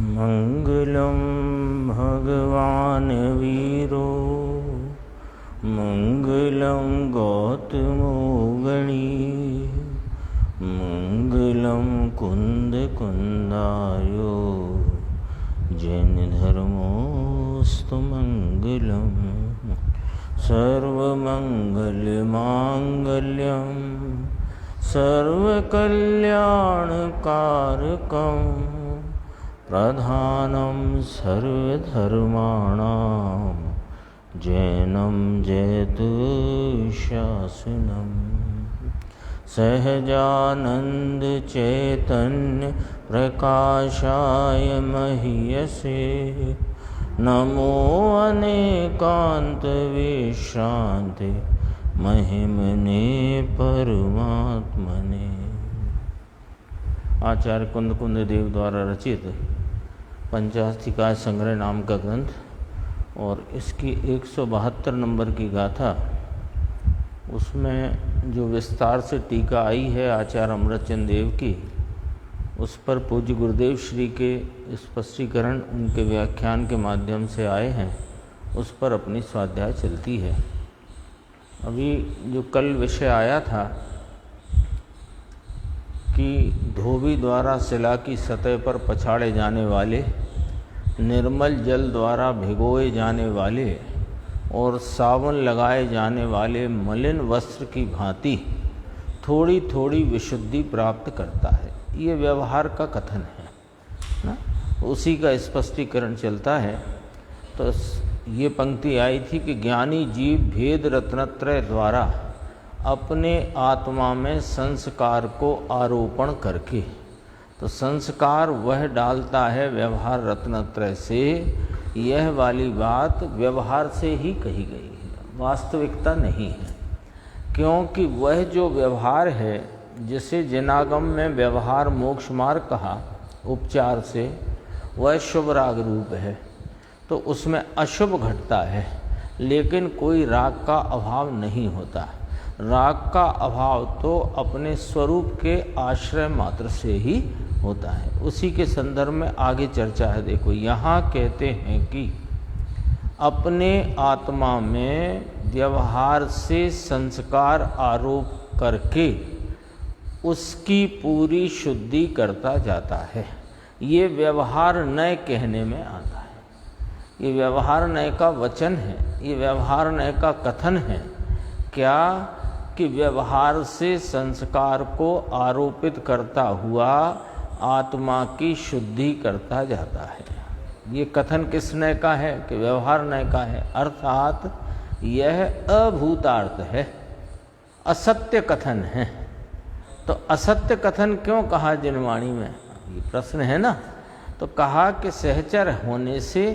मंगलम भगवान वीरो मंगलम गौतमो गणी मंगलम कुंद कुंदायो जैन धर्मोस्तु मंगलम सर्वमंगल मांगल्यम सर्वकल्याणकारकं प्रधानं सर्वधर्माणां जैनं जयतु शासनं सहजानंद चैतन्य प्रकाशाय महीयसे नमो अनेकांत विश्रांति महिमने परमात्मने। आचार्य कुंद कुंद देव द्वारा रचित पंचास्तिकाय संग्रह नाम का ग्रंथ और इसकी 172 नंबर की गाथा, उसमें जो विस्तार से टीका आई है आचार्य अमृतचंद देव की, उस पर पूज्य गुरुदेव श्री के स्पष्टीकरण उनके व्याख्यान के माध्यम से आए हैं, उस पर अपनी स्वाध्याय चलती है। अभी जो कल विषय आया था कि धोबी द्वारा शिला की सतह पर पछाड़े जाने वाले, निर्मल जल द्वारा भिगोए जाने वाले और साबुन लगाए जाने वाले मलिन वस्त्र की भांति थोड़ी थोड़ी विशुद्धि प्राप्त करता है। ये व्यवहार का कथन है ना, उसी का स्पष्टीकरण चलता है। तो ये पंक्ति आई थी कि ज्ञानी जीव भेद रत्नत्रय द्वारा अपने आत्मा में संस्कार को आरोपण करके, तो संस्कार वह डालता है व्यवहार रत्नत्रय से। यह वाली बात व्यवहार से ही कही गई है, वास्तविकता नहीं है, क्योंकि वह जो व्यवहार है, जिसे जिनागम में व्यवहार मोक्ष मार्ग कहा उपचार से, वह शुभ राग रूप है, तो उसमें अशुभ घटता है, लेकिन कोई राग का अभाव नहीं होता। राग का अभाव तो अपने स्वरूप के आश्रय मात्र से ही होता है। उसी के संदर्भ में आगे चर्चा है। देखो, यहाँ कहते हैं कि अपने आत्मा में व्यवहार से संस्कार आरोप करके उसकी पूरी शुद्धि करता जाता है। ये व्यवहार नय कहने में आता है। ये व्यवहार नय का वचन है, ये व्यवहार नय का कथन है। क्या कि व्यवहार से संस्कार को आरोपित करता हुआ आत्मा की शुद्धि करता जाता है। ये कथन किस नय का है? कि व्यवहार नय का है, अर्थात यह अभूतार्थ है, असत्य कथन है। तो असत्य कथन क्यों कहा जिनवाणी में, ये प्रश्न है ना। तो कहा कि सहचर होने से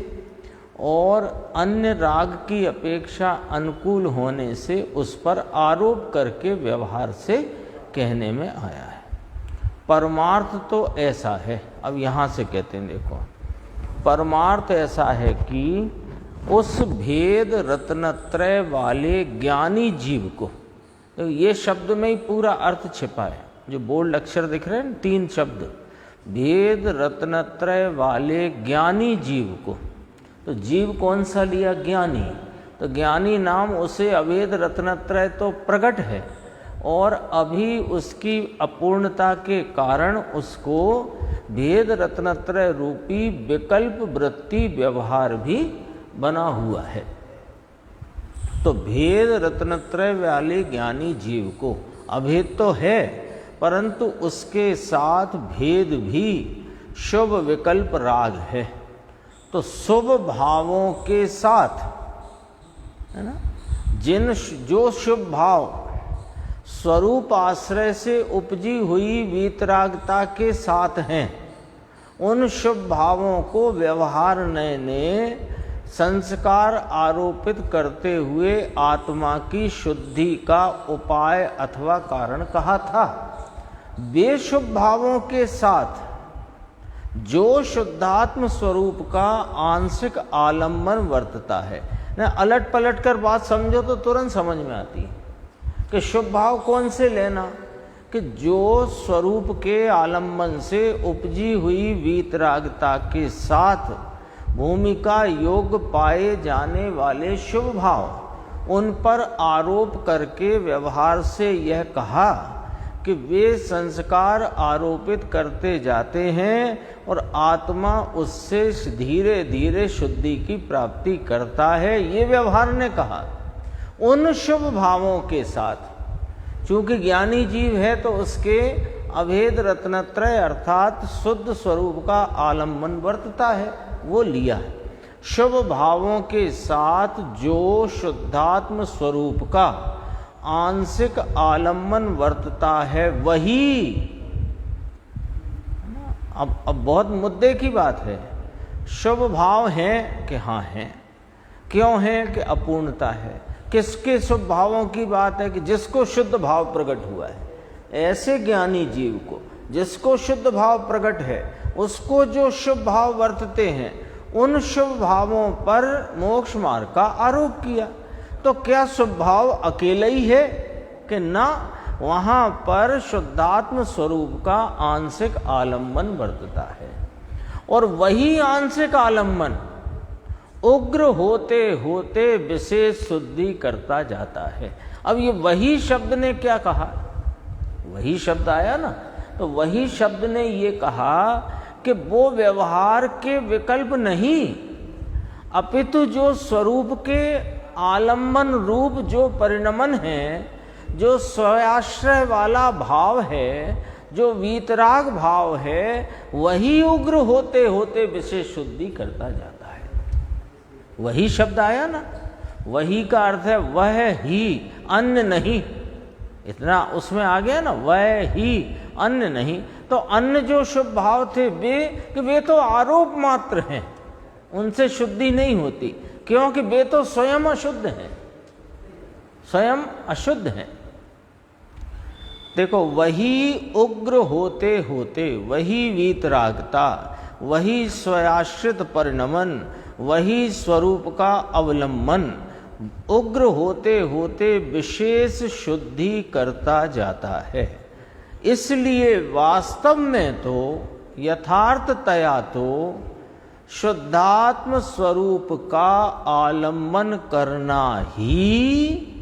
और अन्य राग की अपेक्षा अनुकूल होने से उस पर आरोप करके व्यवहार से कहने में आया है। परमार्थ तो ऐसा है, अब यहाँ से कहते हैं, देखो, परमार्थ ऐसा है कि उस भेद रत्नत्रय वाले ज्ञानी जीव को, तो ये शब्द में ही पूरा अर्थ छिपा है। जो बोल्ड अक्षर दिख रहे हैं, 3 शब्द, भेद रत्नत्रय वाले ज्ञानी जीव को। तो जीव कौन सा लिया? ज्ञानी। तो ज्ञानी नाम उसे अभेद रत्नत्रय तो प्रकट है, और अभी उसकी अपूर्णता के कारण उसको भेद रत्नत्रय रूपी विकल्प वृत्ति व्यवहार भी बना हुआ है। तो भेद रत्नत्रय वाले ज्ञानी जीव को अभेद तो है, परंतु उसके साथ भेद भी शुभ विकल्प राग है। तो शुभ भावों के साथ, है ना, जो शुभ भाव स्वरूप आश्रय से उपजी हुई वीतरागता के साथ हैं, उन शुभ भावों को व्यवहार नय ने संस्कार आरोपित करते हुए आत्मा की शुद्धि का उपाय अथवा कारण कहा था। वे शुभ भावों के साथ जो शुद्धात्म स्वरूप का आंशिक आलंबन वर्तता है ना। अलट पलट कर बात समझो तो तुरंत समझ में आती है कि शुभ भाव कौन से लेना, कि जो स्वरूप के आलम्बन से उपजी हुई वीतरागता के साथ भूमिका योग पाए जाने वाले शुभ भाव, उन पर आरोप करके व्यवहार से यह कहा कि वे संस्कार आरोपित करते जाते हैं और आत्मा उससे धीरे धीरे शुद्धि की प्राप्ति करता है। ये व्यवहार ने कहा उन शुभ भावों के साथ, चूंकि ज्ञानी जीव है तो उसके अभेद रत्नत्रय अर्थात शुद्ध स्वरूप का आलम्बन वर्तता है, वो लिया है। शुभ भावों के साथ जो शुद्धात्म स्वरूप का आंशिक आलम्बन वर्तता है वही, अब बहुत मुद्दे की बात है। शुभ भाव हैं कि हाँ हैं, क्यों हैं कि अपूर्णता है। किसके शुभ भावों की बात है कि जिसको शुद्ध भाव प्रकट हुआ है। ऐसे ज्ञानी जीव को जिसको शुद्ध भाव प्रकट है, उसको जो शुभ भाव वर्तते हैं, उन शुभ भावों पर मोक्ष मार्ग का आरोप किया। तो क्या शुभ भाव अकेला ही है कि ना, वहां पर शुद्धात्म स्वरूप का आंशिक आलम्बन वर्तता है और वही आंशिक आलम्बन उग्र होते होते विशेष शुद्धि करता जाता है। अब ये वही शब्द ने क्या कहा, वही शब्द आया ना, तो वही शब्द ने ये कहा कि वो व्यवहार के विकल्प नहीं, अपितु जो स्वरूप के आलम्बन रूप जो परिणमन है, जो स्वयाश्रय वाला भाव है, जो वीतराग भाव है, वही उग्र होते होते विशेष शुद्धि करता जाता है। वही शब्द आया ना, वही का अर्थ है वह ही, अन्य नहीं। इतना उसमें आ गया ना, वह ही, अन्य नहीं। तो अन्य जो शुभ भाव थे वे तो आरोप मात्र हैं, उनसे शुद्धि नहीं होती, क्योंकि वे तो स्वयं अशुद्ध हैं, स्वयं अशुद्ध हैं। देखो, वही उग्र होते होते, वही वीतरागता, वही स्वयाश्रित परिणमन, वही स्वरूप का अवलंबन उग्र होते होते विशेष शुद्धि करता जाता है। इसलिए वास्तव में तो यथार्थतया तो शुद्धात्म स्वरूप का आलम्बन करना ही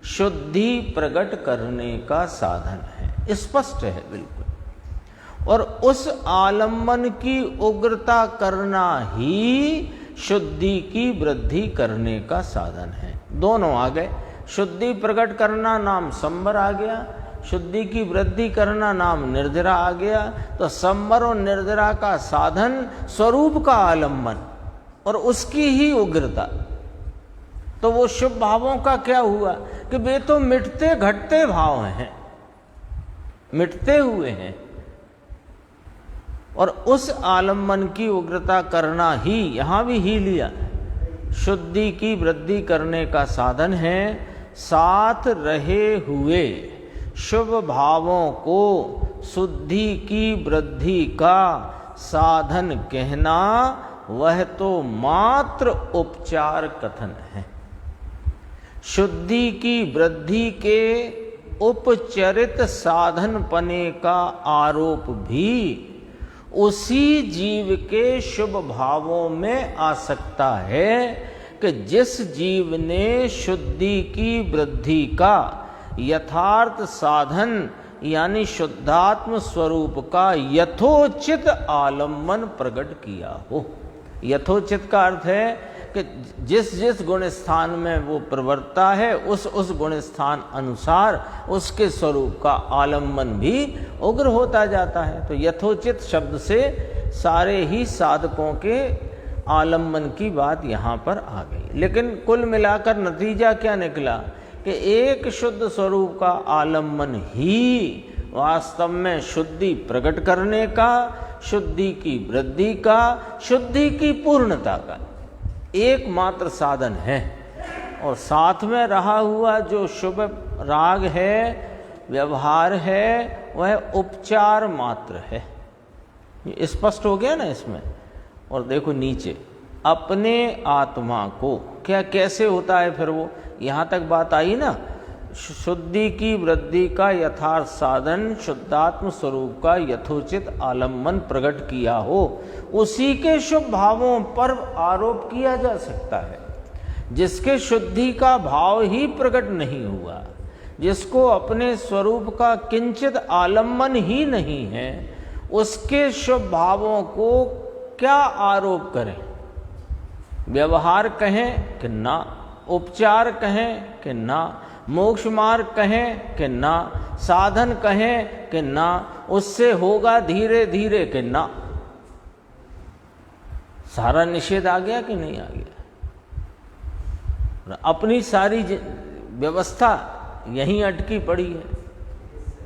शुद्धि प्रकट करने का साधन है, स्पष्ट है बिल्कुल। और उस आलम्बन की उग्रता करना ही शुद्धि की वृद्धि करने का साधन है। दोनों आ गए, शुद्धि प्रकट करना नाम संवर आ गया, शुद्धि की वृद्धि करना नाम निर्जरा आ गया। तो संवर और निर्जरा का साधन स्वरूप का आलम्बन और उसकी ही उग्रता। तो वो शुभ भावों का क्या हुआ कि वे तो मिटते घटते भाव हैं, मिटते हुए हैं, और उस आलम्बन की उग्रता करना ही, यहां भी ही लिया, शुद्धि की वृद्धि करने का साधन है। साथ रहे हुए शुभ भावों को शुद्धि की वृद्धि का साधन कहना, वह तो मात्र उपचार कथन है। शुद्धि की वृद्धि के उपचरित साधन पने का आरोप भी उसी जीव के शुभ भावों में आ सकता है कि जिस जीव ने शुद्धि की वृद्धि का यथार्थ साधन यानी शुद्धात्म स्वरूप का यथोचित आलम्बन प्रकट किया हो। यथोचित का अर्थ है कि जिस जिस गुण स्थान में वो प्रवर्तता है, उस गुण स्थान अनुसार उसके स्वरूप का आलम्बन भी उग्र होता जाता है। तो यथोचित शब्द से सारे ही साधकों के आलम्बन की बात यहाँ पर आ गई। लेकिन कुल मिलाकर नतीजा क्या निकला कि एक शुद्ध स्वरूप का आलम्बन ही वास्तव में शुद्धि प्रकट करने का, शुद्धि की वृद्धि का, शुद्धि की पूर्णता का एकमात्र साधन है। और साथ में रहा हुआ जो शुभ राग है, व्यवहार है, वह उपचार मात्र है। ये स्पष्ट हो गया ना इसमें। और देखो नीचे, अपने आत्मा को क्या कैसे होता है, फिर वो यहाँ तक बात आई ना, शुद्धि की वृद्धि का यथार्थ साधन शुद्धात्म स्वरूप का यथोचित आलम्बन प्रकट किया हो, उसी के शुभ भावों पर आरोप किया जा सकता है। जिसके शुद्धि का भाव ही प्रकट नहीं हुआ, जिसको अपने स्वरूप का किंचित आलम्बन ही नहीं है, उसके शुभ भावों को क्या आरोप करें? व्यवहार कहें कि ना, उपचार कहें कि ना, मोक्ष मार्ग कहें कि ना, साधन कहें कि ना, उससे होगा धीरे धीरे कि ना। सारा निषेध आ गया कि नहीं आ गया? अपनी सारी व्यवस्था यहीं अटकी पड़ी है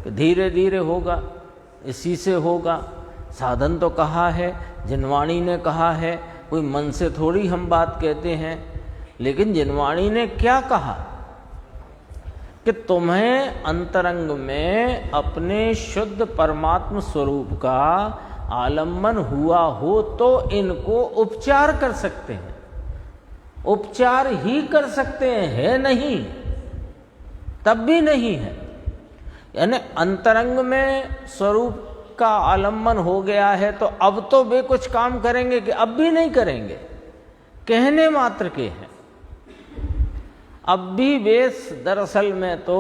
कि धीरे धीरे होगा, इसी से होगा। साधन तो कहा है, जिनवाणी ने कहा है, कोई मन से थोड़ी हम बात कहते हैं। लेकिन जिनवाणी ने क्या कहा कि तुम्हें अंतरंग में अपने शुद्ध परमात्म स्वरूप का आलम्बन हुआ हो तो इनको उपचार कर सकते हैं, उपचार ही कर सकते हैं, है नहीं तब भी नहीं है। यानी अंतरंग में स्वरूप का आलम्बन हो गया है तो अब तो वे कुछ काम करेंगे कि अब भी नहीं करेंगे, कहने मात्र के हैं। अब भी वे दरअसल में तो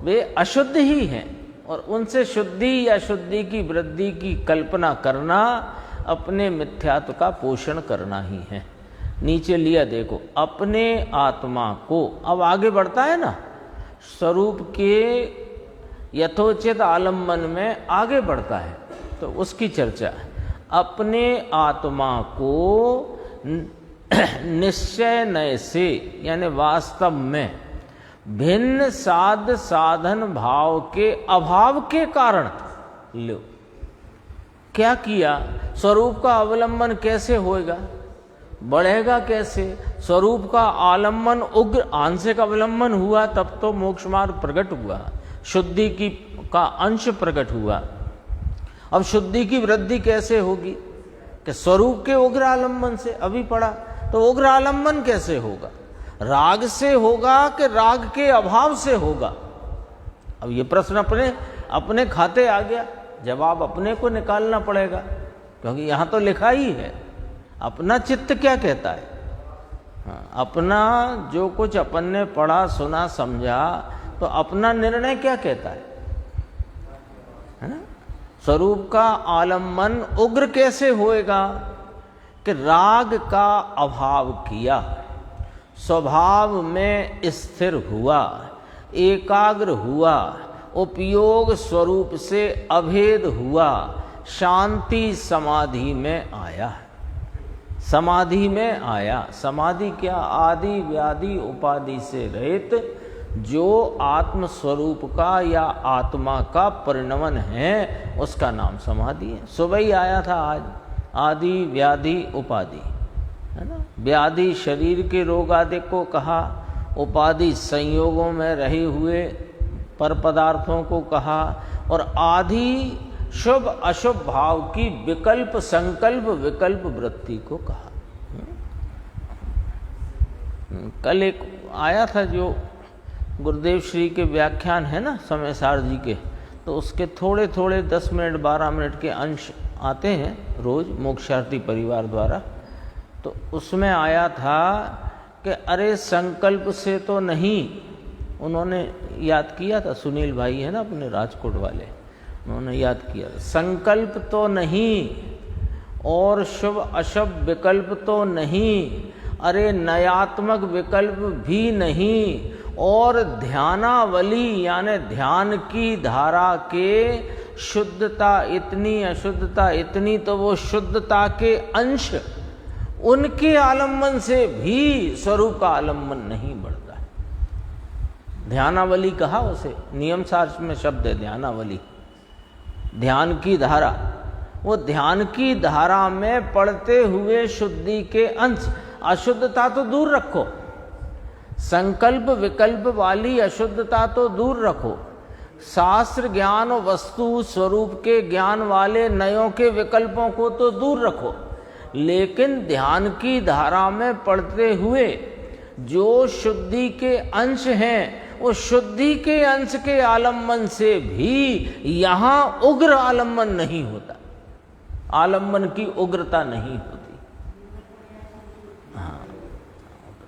वे अशुद्ध ही हैं और उनसे शुद्धि या शुद्धि की वृद्धि की कल्पना करना अपने मिथ्यात्व का पोषण करना ही है। नीचे लिया देखो, अपने आत्मा को, अब आगे बढ़ता है ना, स्वरूप के यथोचित आलम्बन में आगे बढ़ता है तो उसकी चर्चा है। अपने आत्मा को निश्चय नय से, यानी वास्तव में भिन्न साध साधन भाव के अभाव के कारण लो क्या किया? स्वरूप का अवलंबन कैसे होएगा, बढ़ेगा कैसे? स्वरूप का आलम्बन उग्र आंशिक अवलंबन हुआ तब तो मोक्ष मार्ग प्रकट हुआ, शुद्धि की का अंश प्रकट हुआ। अब शुद्धि की वृद्धि कैसे होगी? कि स्वरूप के उग्र आलम्बन से। अभी पढ़ा तो उग्र आलम्बन कैसे होगा? राग से होगा कि राग के अभाव से होगा? अब ये प्रश्न अपने खाते आ गया, जवाब अपने को निकालना पड़ेगा, क्योंकि यहां तो लिखा ही है। अपना चित्त क्या कहता है? अपना जो कुछ अपन ने पढ़ा सुना समझा, तो अपना निर्णय क्या कहता है ना? स्वरूप का आलम्बन उग्र कैसे होएगा? कि राग का अभाव किया, स्वभाव में स्थिर हुआ, एकाग्र हुआ, उपयोग स्वरूप से अभेद हुआ, शांति समाधि में आया। समाधि में आया। समाधि क्या? आदि व्याधि उपाधि से रहित जो आत्म स्वरूप का या आत्मा का परिणमन है, उसका नाम समाधि है। सुबह ही आया था आज, आदि व्याधि उपाधि, है ना। व्याधि शरीर के रोग आदि को कहा, उपाधि संयोगों में रहे हुए पर पदार्थों को कहा, और आदि शुभ अशुभ भाव की विकल्प संकल्प विकल्प वृत्ति को कहा। कल एक आया था जो गुरुदेव श्री के व्याख्यान है ना समय सार जी के, तो उसके थोड़े थोड़े 10 मिनट 12 मिनट के अंश आते हैं रोज मोक्षार्थी परिवार द्वारा। तो उसमें आया था कि अरे संकल्प से तो नहीं, उन्होंने याद किया था, सुनील भाई है ना अपने राजकोट वाले, उन्होंने याद किया था, संकल्प तो नहीं और शुभ अशुभ विकल्प तो नहीं, अरे नयात्मक विकल्प भी नहीं, और ध्यानावली यानी ध्यान की धारा के शुद्धता इतनी अशुद्धता इतनी, तो वो शुद्धता के अंश उनके आलम्बन से भी स्वरूप का आलम्बन नहीं बढ़ता है। ध्यानावली कहा उसे, नियम सार में शब्द है ध्यानावली, ध्यान की धारा। वो ध्यान की धारा में पढ़ते हुए शुद्धि के अंश, अशुद्धता तो दूर रखो, संकल्प विकल्प वाली अशुद्धता तो दूर रखो, शास्त्र ज्ञान और वस्तु स्वरूप के ज्ञान वाले नयों के विकल्पों को तो दूर रखो, लेकिन ध्यान की धारा में पढ़ते हुए जो शुद्धि के अंश हैं वो शुद्धि के अंश के आलम्बन से भी यहां उग्र आलम्बन नहीं होता, आलम्बन की उग्रता नहीं होती। हाँ,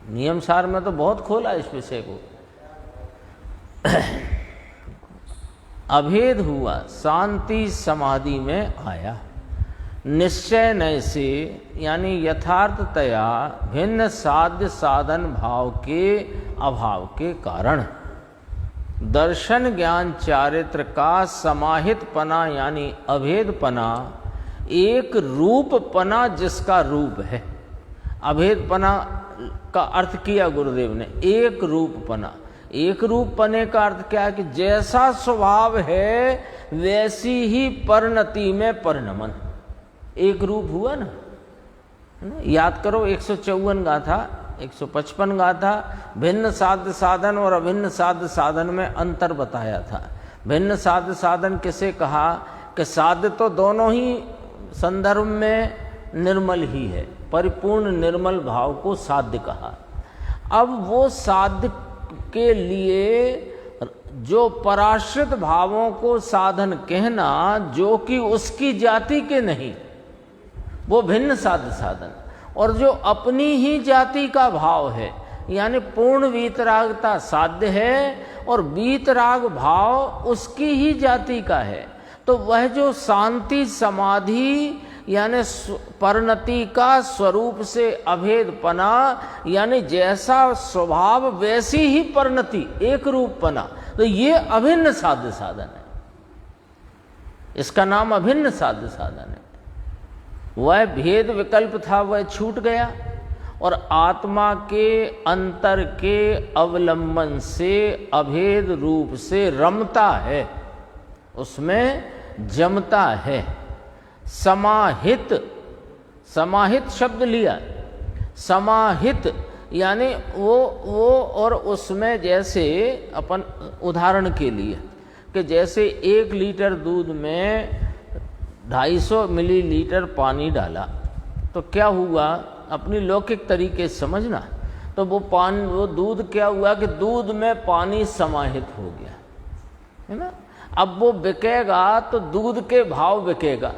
नियम सार में तो बहुत खोला इस विषय को। अभेद हुआ, शांति समाधि में आया, निश्चय नय से यानी यथार्थतया भिन्न साध्य साधन भाव के अभाव के कारण दर्शन ज्ञान चारित्र का समाहितपना यानी अभेदपना, एक रूपपना जिसका रूप है। अभेदपना का अर्थ किया गुरुदेव ने एक रूपपना। एक रूपपने का अर्थ क्या है कि जैसा स्वभाव है वैसी ही परिणति में परिणमन। एक रूप हुआ ना, याद करो 154 गाथा, 155 गाथा भिन्न साध्य साधन और अभिन्न साध्य साधन में अंतर बताया था। भिन्न साध्य साधन किसे कहा कि साध्य तो दोनों ही संदर्भ में निर्मल ही है, परिपूर्ण निर्मल भाव को साध्य कहा। अब वो साध्य के लिए जो पराश्रित भावों को साधन कहना जो कि उसकी जाति के नहीं, वो भिन्न साध्य साधन, और जो अपनी ही जाति का भाव है यानी पूर्ण वीतरागता साध्य है और वीतराग भाव उसकी ही जाति का है। तो वह जो शांति समाधि यानी परिणति का स्वरूप से अभेदपना यानी जैसा स्वभाव वैसी ही परिणति एक रूपपना, तो ये अभिन्न साध्य साधन है, इसका नाम अभिन्न साध्य साधन है। वह भेद विकल्प था वह छूट गया और आत्मा के अंतर के अवलंबन से अभेद रूप से रमता है, उसमें जमता है। समाहित, समाहित शब्द लिया, समाहित यानी वो और उसमें जैसे अपन उदाहरण के लिए कि जैसे 1 लीटर दूध में 250 मिलीलीटर पानी डाला तो क्या हुआ, अपनी लौकिक तरीके से समझना, तो वो दूध क्या हुआ कि दूध में पानी समाहित हो गया, है ना। अब वो बिकेगा तो दूध के भाव बिकेगा,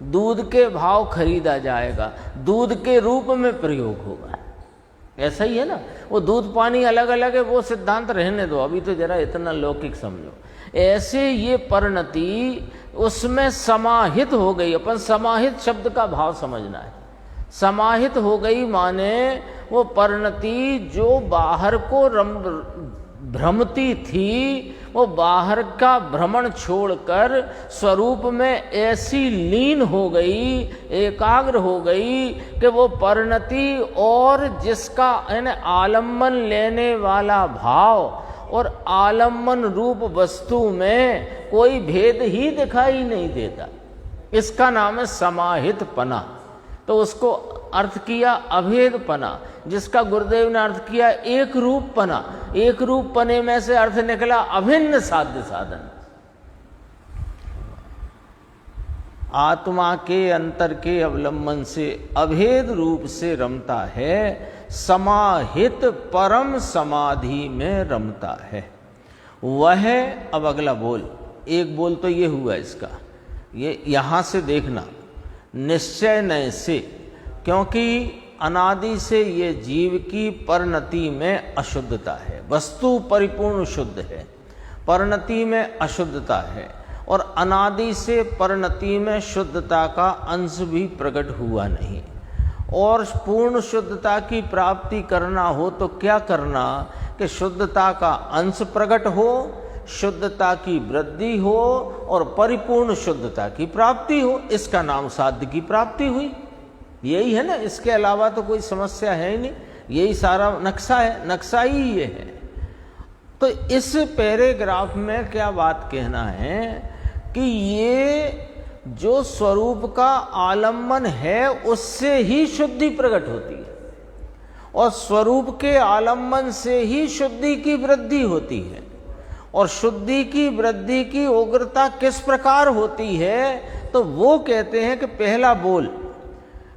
दूध के भाव खरीदा जाएगा, दूध के रूप में प्रयोग होगा। ऐसा ही है ना, वो दूध पानी अलग अलग है, वो सिद्धांत रहने दो, अभी तो जरा इतना लौकिक समझो। ऐसे ये परिणति उसमें समाहित हो गई। अपन समाहित शब्द का भाव समझना है। समाहित हो गई माने वो परिणति जो बाहर को भ्रमती थी, वो बाहर का भ्रमण छोड़कर स्वरूप में ऐसी लीन हो गई, एकाग्र हो गई कि वो परिणति और जिसका यानी आलम्बन लेने वाला भाव और आलम्बन रूप वस्तु में कोई भेद ही दिखाई नहीं देता। इसका नाम है समाहितपना। तो उसको अर्थ किया अभेदपना, जिसका गुरुदेव ने अर्थ किया एक रूपपना। एक रूपपने में से अर्थ निकला अभिन्न साध्य साधन। आत्मा के अंतर के अवलंबन से अभेद रूप से रमता है, समाहित परम समाधि में रमता है वह। अब अगला बोल, एक बोल तो ये हुआ इसका, ये यहां से देखना, निश्चय नय से, क्योंकि अनादि से ये जीव की परिणति में अशुद्धता है। वस्तु परिपूर्ण शुद्ध है, परिणति में अशुद्धता है, और अनादि से परिणति में शुद्धता का अंश भी प्रकट हुआ नहीं। और पूर्ण शुद्धता की प्राप्ति करना हो तो क्या करना कि शुद्धता का अंश प्रकट हो, शुद्धता की वृद्धि हो और परिपूर्ण शुद्धता की प्राप्ति हो। इसका नाम साध्य की प्राप्ति हुई। यही है ना, इसके अलावा तो कोई समस्या है ही नहीं, यही सारा नक्शा है, नक्शा ही ये है। तो इस पैराग्राफ में क्या बात कहना है कि ये जो स्वरूप का आलम्बन है उससे ही शुद्धि प्रकट होती है, और स्वरूप के आलम्बन से ही शुद्धि की वृद्धि होती है। और शुद्धि की वृद्धि की उग्रता किस प्रकार होती है, तो वो कहते हैं कि पहला बोल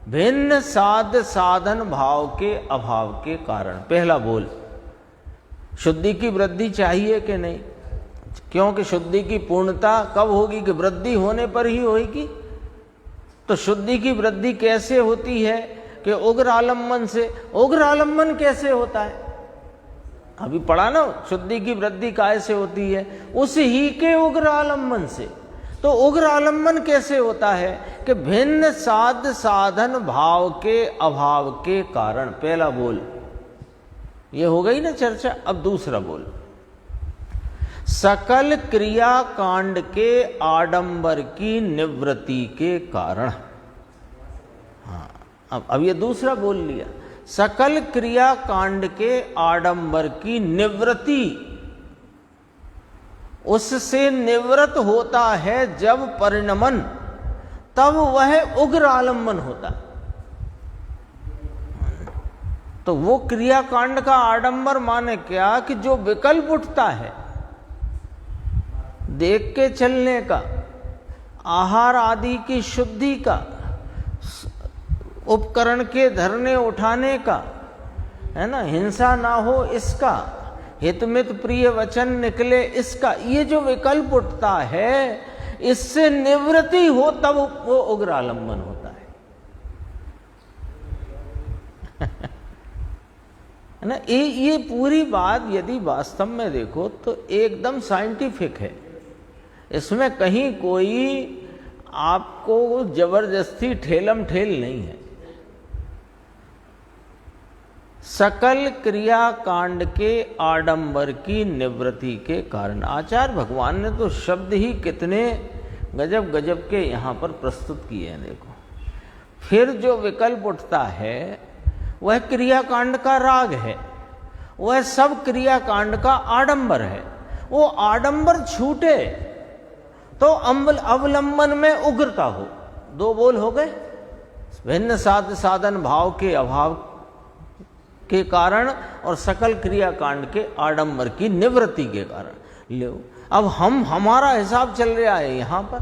भिन्न साध्य साधन भाव के अभाव के कारण। पहला बोल शुद्धि की वृद्धि चाहिए कि नहीं? क्योंकि शुद्धि की पूर्णता कब होगी? कि वृद्धि होने पर ही होगी। तो शुद्धि की वृद्धि कैसे होती है? कि उग्र आलम्बन से। उग्र आलम्बन कैसे होता है? अभी पढ़ा ना, शुद्धि की वृद्धि कैसे होती है? उस ही के उग्र आलम्बन से। तो उग्र आलम्बन कैसे होता है? कि भिन्न साध साधन भाव के अभाव के कारण। पहला बोल ये हो गई ना चर्चा। अब दूसरा बोल, सकल क्रिया कांड के आडंबर की निवृत्ति के कारण। हाँ, अब ये दूसरा बोल लिया, सकल क्रिया कांड के आडंबर की निवृत्ति। उससे निवृत्त होता है जब परिणमन, तब वह उग्र आलम्बन होता है। तो वो क्रियाकांड का आडंबर माने क्या? कि जो विकल्प उठता है देख के चलने का, आहार आदि की शुद्धि का, उपकरण के धरने उठाने का, है ना, हिंसा ना हो इसका, हितमित प्रिय वचन निकले इसका, ये जो विकल्प उठता है इससे निवृत्ति हो तब वो उग्र आलम्बन होता है। है ना? ये पूरी बात यदि वास्तव में देखो तो एकदम साइंटिफिक है। इसमें कहीं कोई आपको जबरदस्ती ठेलम ठेल नहीं है। सकल क्रिया कांड के आडंबर की निवृत्ति के कारण। आचार्य भगवान ने तो शब्द ही कितने गजब गजब के यहाँ पर प्रस्तुत किए हैं। देखो, फिर जो विकल्प उठता है वह क्रियाकांड का राग है, वह सब क्रियाकांड का आडंबर है। वो आडंबर छूटे तो अवलंबन में उग्रता हो। दो बोल हो गए, भिन्न साध साधन भाव के अभाव के कारण और सकल क्रियाकांड के आडंबर की निवृत्ति के कारण। लो, अब हमारा हिसाब चल रहा है यहां पर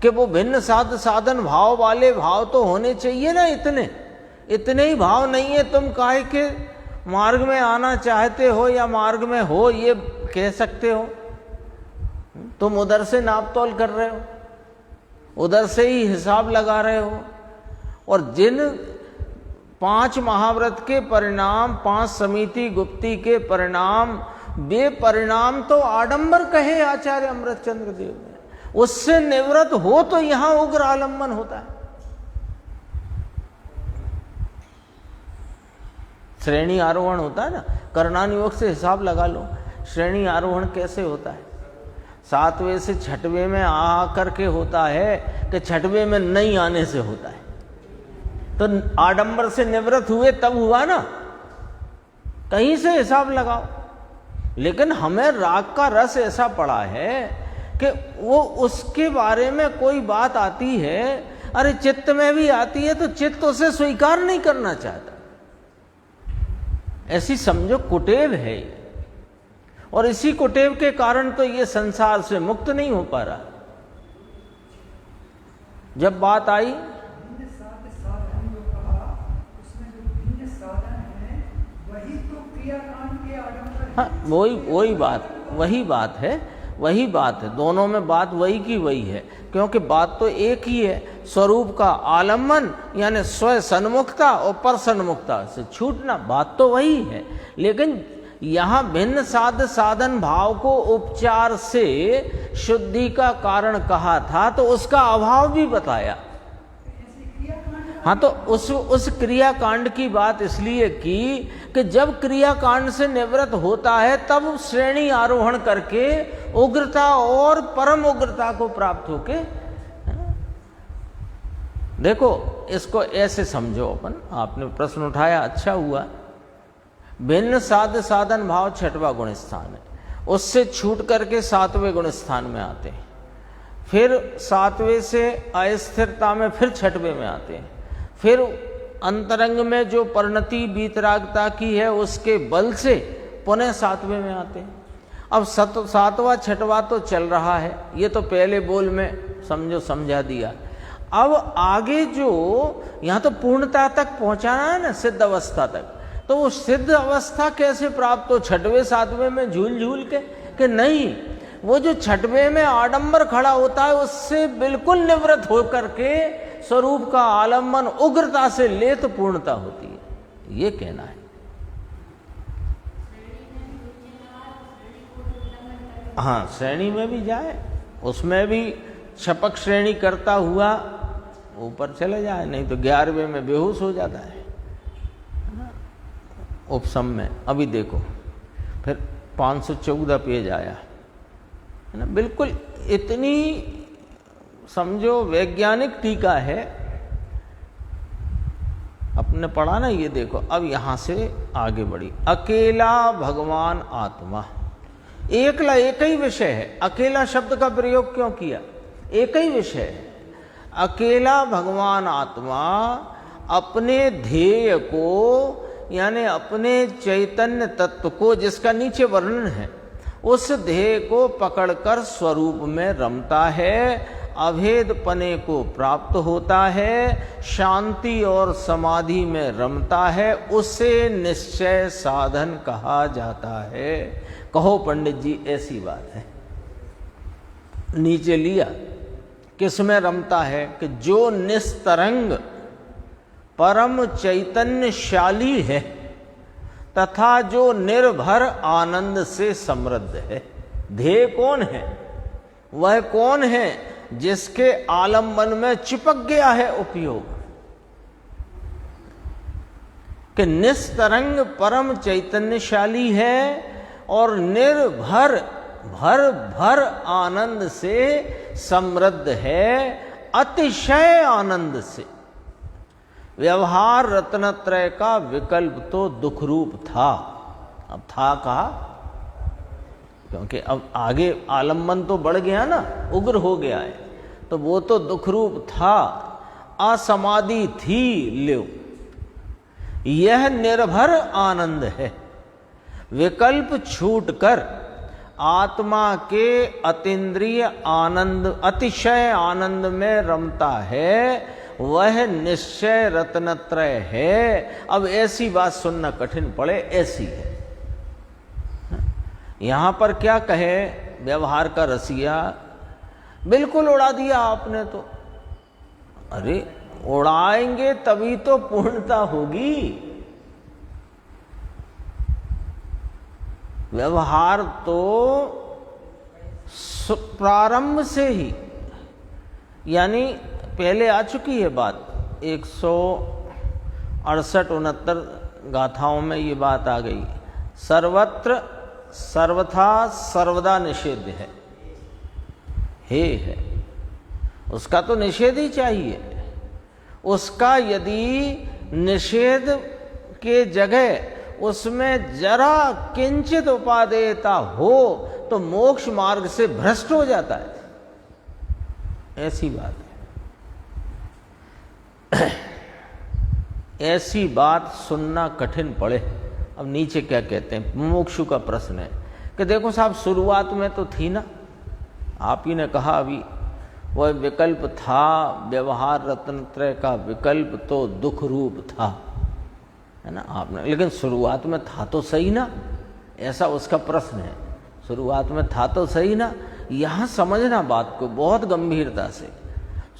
कि वो भिन्न साध साधन भाव वाले भाव तो होने चाहिए ना। इतने ही भाव नहीं है, तुम काहे के मार्ग में आना चाहते हो या मार्ग में हो ये कह सकते हो। तुम उधर से नाप तोल कर रहे हो, उधर से ही हिसाब लगा रहे हो। और जिन 5 महाव्रत के परिणाम, 5 समिति गुप्ती के परिणाम, वे परिणाम तो आडंबर कहे आचार्य अमृतचंद्र देव ने। उससे निवृत्त हो तो यहां उग्र आलम्बन होता है। श्रेणी आरोहण होता है ना, कर्णानुयोग से हिसाब लगा लो। श्रेणी आरोहण कैसे होता है? 7वें से 6वें में आ करके होता है कि 6वें में नहीं आने से होता है। तो आडंबर से निवृत्त हुए तब हुआ ना, कहीं से हिसाब लगाओ। लेकिन हमें राग का रस ऐसा पड़ा है कि वो उसके बारे में कोई बात आती है, अरे चित्त में भी आती है तो चित्त उसे स्वीकार नहीं करना चाहता। ऐसी समझो कुटेव है, और इसी कुटेव के कारण तो ये संसार से मुक्त नहीं हो पा रहा। जब बात आई हाँ, वही बात है। दोनों में बात वही की वही है, क्योंकि बात तो एक ही है। स्वरूप का आलम्बन यानी स्व सन्मुखता और पर सन्मुखता से छूटना, बात तो वही है। लेकिन यहाँ भिन्न साध साधन भाव को उपचार से शुद्धि का कारण कहा था, तो उसका अभाव भी बताया। हाँ, तो उस क्रियाकांड की बात इसलिए की कि जब क्रियाकांड से निवृत्त होता है तब श्रेणी आरोहण करके उग्रता और परम उग्रता को प्राप्त होके। देखो, इसको ऐसे समझो अपन, आपने प्रश्न उठाया अच्छा हुआ। भिन्न साध साधन भाव 6वां गुण स्थान है, उससे छूट करके 7वें गुण स्थान में आते हैं। फिर 7वें से अस्थिरता में फिर 6वें में आते हैं। फिर अंतरंग में जो परिणति वीतरागता की है उसके बल से पुनः 7वें में आते हैं। अब 7वां 6वां तो चल रहा है, ये तो पहले बोल में समझा दिया। अब आगे जो यहाँ तो पूर्णता तक पहुँचाना है ना, सिद्ध अवस्था तक, तो वो सिद्ध अवस्था कैसे प्राप्त हो? छठवें सातवें में झूल झूल के? कि नहीं, वो जो छठवें में आडंबर खड़ा होता है उससे बिल्कुल निवृत्त होकर के स्वरूप का आलम्बन उग्रता से ले तो पूर्णता होती है, ये कहना है। हाँ, श्रेणी में भी जाए, उसमें भी छपक श्रेणी करता हुआ ऊपर चले जाए, नहीं तो 11वें में बेहोश हो जाता है उपसम में। अभी देखो फिर 514 पेज आया है ना, बिल्कुल इतनी समझो वैज्ञानिक टीका है, अपने पढ़ा ना, ये देखो। अब यहां से आगे बढ़ी। अकेला भगवान आत्मा, एकला एक ही विषय है। अकेला शब्द का प्रयोग क्यों किया? एक ही विषय है। अकेला भगवान आत्मा अपने ध्येय को, यानी अपने चैतन्य तत्व को, जिसका नीचे वर्णन है, उस ध्येय को पकड़कर स्वरूप में रमता है, अभेद पने को प्राप्त होता है, शांति और समाधि में रमता है, उसे निश्चय साधन कहा जाता है। कहो पंडित जी, ऐसी बात है? नीचे लिया, किसमें रमता है? कि जो निस्तरंग परम चैतन्यशाली है तथा जो निर्भर आनंद से समृद्ध है। ध्येय कौन है? वह कौन है जिसके आलंबन में चिपक गया है उपयोग। कि निस्तरंग परम चैतन्यशाली है और निर्भर भर आनंद से समृद्ध है, अतिशय आनंद से। व्यवहार रत्नत्रय का विकल्प तो दुख रूप था, अब था कहा क्योंकि अब आगे आलम्बन तो बढ़ गया ना, उग्र हो गया है, तो वो तो दुख रूप था, असमाधि थी। लो, यह निर्भर आनंद है, विकल्प छूटकर आत्मा के अतीन्द्रिय आनंद, अतिशय आनंद में रमता है, वह निश्चय रत्नत्रय है। अब ऐसी बात सुनना कठिन पड़े, ऐसी है। यहां पर क्या कहे व्यवहार का रसिया, बिल्कुल उड़ा दिया आपने तो। अरे उड़ाएंगे तभी तो पूर्णता होगी। व्यवहार तो प्रारंभ से ही, यानी पहले आ चुकी है बात, 168-69 गाथाओं में ये बात आ गई। सर्वत्र सर्वथा सर्वदा निषेध है, है उसका तो निषेध ही चाहिए। उसका यदि निषेध के जगह उसमें जरा किंचित उपादेयता हो तो मोक्ष मार्ग से भ्रष्ट हो जाता है, ऐसी बात है। ऐसी बात सुनना कठिन पड़े। अब नीचे क्या कहते हैं, मुमुक्षु का प्रश्न है कि देखो साहब, शुरुआत में तो थी ना, आप ही ने कहा अभी, वह विकल्प था, व्यवहार रत्नत्रय का विकल्प तो दुख रूप था, है ना आपने, लेकिन शुरुआत में था तो सही ना, ऐसा उसका प्रश्न है। शुरुआत में था तो सही ना, यहाँ समझना बात को बहुत गंभीरता से।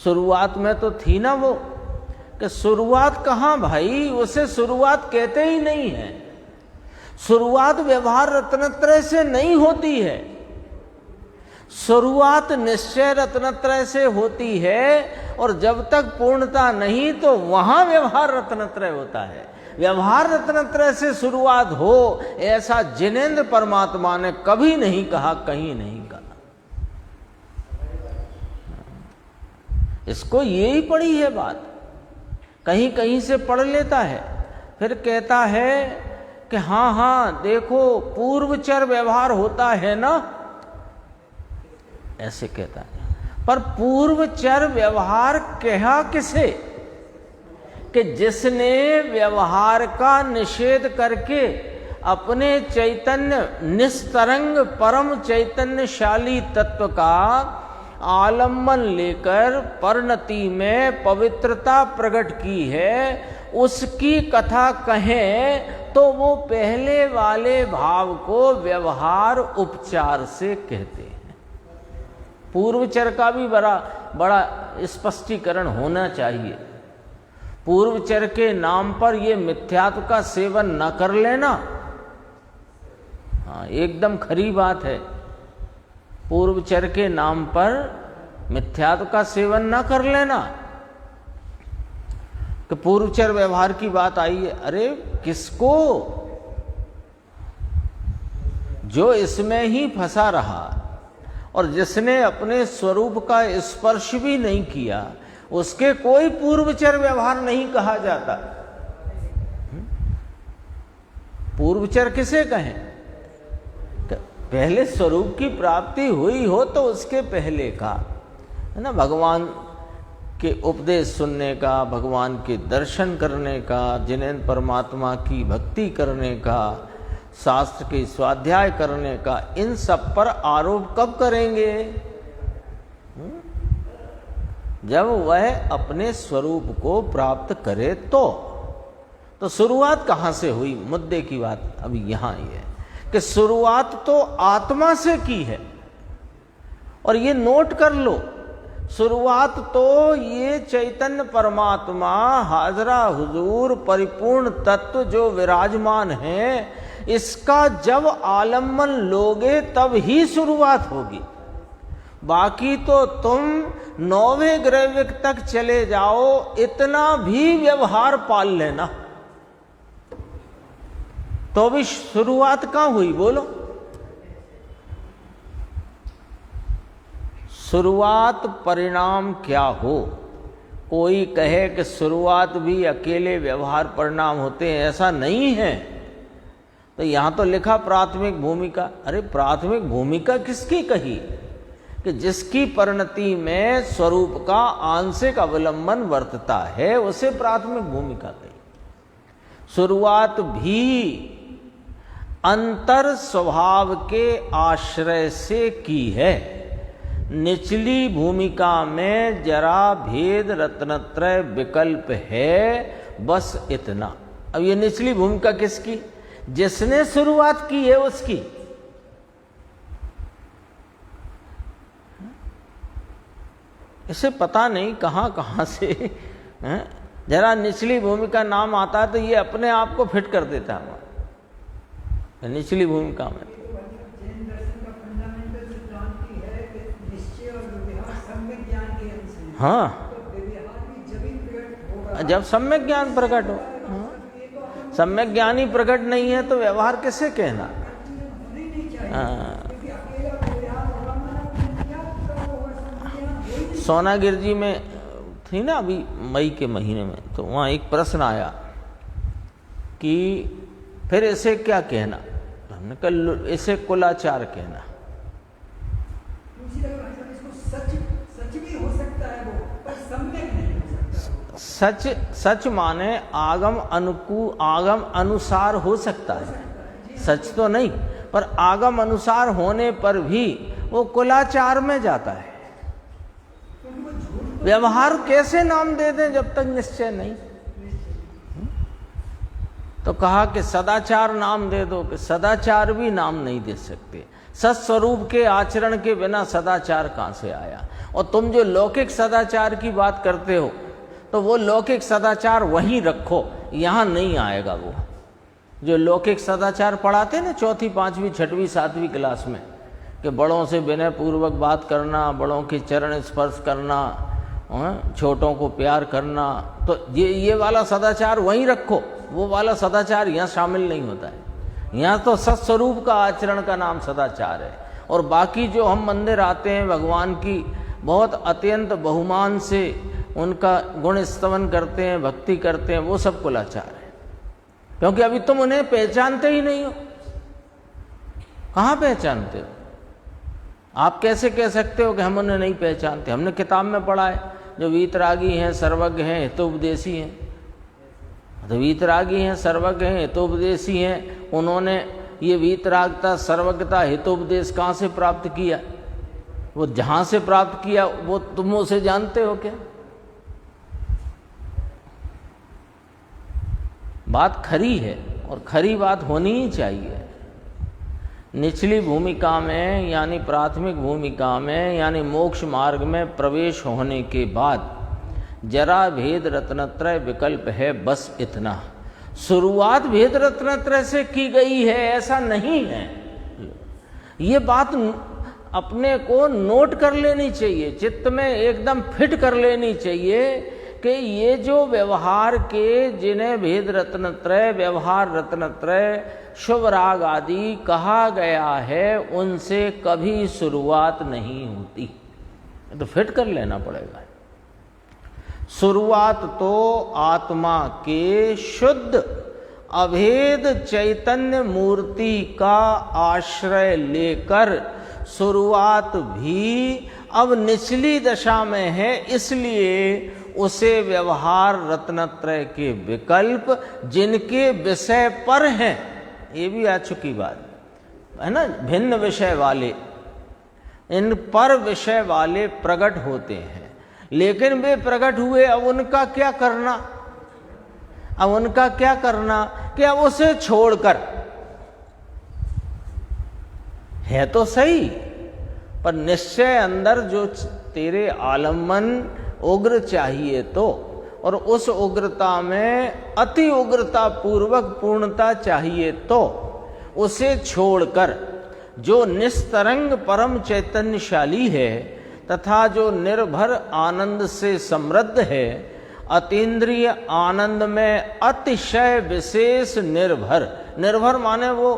शुरुआत में तो थी ना वो, कि शुरुआत कहाँ भाई, उसे शुरुआत कहते ही नहीं है। शुरुआत व्यवहार रत्नत्रय से नहीं होती है, शुरुआत निश्चय रत्नत्रय से होती है, और जब तक पूर्णता नहीं तो वहां व्यवहार रत्नत्रय होता है। व्यवहार रत्नत्रय से शुरुआत हो, ऐसा जिनेंद्र परमात्मा ने कभी नहीं कहा, कहीं नहीं कहा। इसको यही पढ़ी है बात, कहीं कहीं से पढ़ लेता है, फिर कहता है कि हाँ हाँ देखो पूर्वचर व्यवहार होता है ना, ऐसे कहता है। पर पूर्वचर व्यवहार कहा किसे? कि जिसने व्यवहार का निषेध करके अपने चैतन्य निस्तरंग परम चैतन्यशाली तत्व का आलम्बन लेकर परिणति में पवित्रता प्रकट की है, उसकी कथा कहें तो वो पहले वाले भाव को व्यवहार उपचार से कहते हैं। पूर्वचर का भी बड़ा स्पष्टीकरण होना चाहिए। पूर्वचर के नाम पर ये मिथ्यात्व का सेवन न कर लेना, हाँ एकदम खरी बात है। पूर्वचर के नाम पर मिथ्यात्व का सेवन न कर लेना कि पूर्वचर व्यवहार की बात आई है। अरे किसको? जो इसमें ही फंसा रहा और जिसने अपने स्वरूप का स्पर्श भी नहीं किया, उसके कोई पूर्वचर व्यवहार नहीं कहा जाता। पूर्वचर किसे कहें? पहले स्वरूप की प्राप्ति हुई हो तो उसके पहले का, है ना, भगवान के उपदेश सुनने का, भगवान के दर्शन करने का, जिनेन्द्र परमात्मा की भक्ति करने का, शास्त्र के स्वाध्याय करने का, इन सब पर आरोप कब करेंगे? जब वह अपने स्वरूप को प्राप्त करे तो शुरुआत कहाँ से हुई? मुद्दे की बात अभी यहाँ ही है कि शुरुआत तो आत्मा से की है। और ये नोट कर लो, शुरुआत तो ये चैतन्य परमात्मा हाजरा हुजूर परिपूर्ण तत्व जो विराजमान है, इसका जब आलम्बन लोगे तब ही शुरुआत होगी। बाकी तो तुम 9वें ग्रह तक चले जाओ, इतना भी व्यवहार पाल लेना, तो भी शुरुआत कहाँ हुई? बोलो। शुरुआत परिणाम क्या हो? कोई कहे कि शुरुआत भी अकेले व्यवहार परिणाम होते हैं, ऐसा नहीं है। तो यहां तो लिखा प्राथमिक भूमिका। अरे प्राथमिक भूमिका किसकी कही? कि जिसकी परिणति में स्वरूप का आंशिक अवलंबन वर्तता है, उसे प्राथमिक भूमिका कही। शुरुआत भी अंतर स्वभाव के आश्रय से की है। निचली भूमिका में जरा भेद रत्नत्रय विकल्प है, बस इतना। अब ये निचली भूमिका किसकी? जिसने शुरुआत की है उसकी। इसे पता नहीं कहां से जरा निचली भूमिका नाम आता है तो ये अपने आप को फिट कर देता है निचली भूमिका में। हाँ, जब सम्यक ज्ञान प्रकट हो। हाँ। सम्यक ज्ञान ही प्रकट नहीं है तो व्यवहार किसे कहना? सोनागिर जी में थी ना अभी मई के महीने में, तो वहाँ एक प्रश्न आया कि फिर इसे क्या कहना? हमने कहा इसे कुलाचार कहना। सच माने आगम अनुसार हो सकता है, सच तो नहीं, पर आगम अनुसार होने पर भी वो कुलाचार में जाता है। व्यवहार कैसे नाम दे दें जब तक निश्चय नहीं? तो कहा कि सदाचार नाम दे दो, कि सदाचार भी नाम नहीं दे सकते। सत्स्वरूप के आचरण के बिना सदाचार कहाँ से आया? और तुम जो लौकिक सदाचार की बात करते हो तो वो लौकिक सदाचार वहीं रखो, यहाँ नहीं आएगा। वो जो लौकिक सदाचार पढ़ाते ना 4वीं 5वीं 6वीं 7वीं क्लास में, कि बड़ों से विनय पूर्वक बात करना, बड़ों के चरण स्पर्श करना, छोटों को प्यार करना, तो ये वाला सदाचार वहीं रखो। वो वाला सदाचार यहाँ शामिल नहीं होता है। यहाँ तो सत्स्वरूप का आचरण का नाम सदाचार है। और बाकी जो हम मंदिर आते हैं, भगवान की बहुत अत्यंत बहुमान से उनका गुण स्तवन करते हैं, भक्ति करते हैं, वो सब कुलाचार है। क्योंकि अभी तुम उन्हें पहचानते ही नहीं हो। कहाँ पहचानते हो? आप कैसे कह सकते हो कि हम उन्हें नहीं पहचानते? हमने किताब में पढ़ा है, जो वीतरागी हैं, सर्वज्ञ हैं, हितोपदेशी हैं। तो वीतरागी हैं, सर्वज्ञ हैं, हितोपदेशी हैं, उन्होंने ये वीतरागता, सर्वज्ञता, हितोपदेश कहाँ से प्राप्त किया? वो जहां से प्राप्त किया वो तुम उसे जानते हो क्या? बात खरी है और खरी बात होनी ही चाहिए। निचली भूमिका में यानी प्राथमिक भूमिका में यानी मोक्ष मार्ग में प्रवेश होने के बाद जरा भेद रत्नत्रय विकल्प है, बस इतना। शुरुआत भेद रत्नत्रय से की गई है ऐसा नहीं है। ये बात अपने को नोट कर लेनी चाहिए, चित्त में एकदम फिट कर लेनी चाहिए कि ये जो व्यवहार के जिन्हें भेद रत्नत्रय, व्यवहार रत्नत्रय, शुभ राग आदि कहा गया है उनसे कभी शुरुआत नहीं होती, तो फिट कर लेना पड़ेगा। शुरुआत तो आत्मा के शुद्ध अभेद चैतन्य मूर्ति का आश्रय लेकर शुरुआत भी अब निचली दशा में है, इसलिए उसे व्यवहार रत्नत्रय के विकल्प जिनके विषय पर हैं, ये भी आ चुकी बात है ना, भिन्न विषय वाले, इन पर विषय वाले प्रकट होते हैं। लेकिन वे प्रकट हुए, अब उनका क्या करना? अब उनका क्या करना कि अब उसे छोड़कर, है तो सही पर निश्चय अंदर जो तेरे आलम्बन उग्र चाहिए तो, और उस उग्रता में अति उग्रता पूर्वक पूर्णता चाहिए तो, उसे छोड़कर जो निस्तरंग परम चैतन्यशाली है तथा जो निर्भर आनंद से समृद्ध है, अतीन्द्रिय आनंद में अतिशय विशेष निर्भर, निर्भर माने वो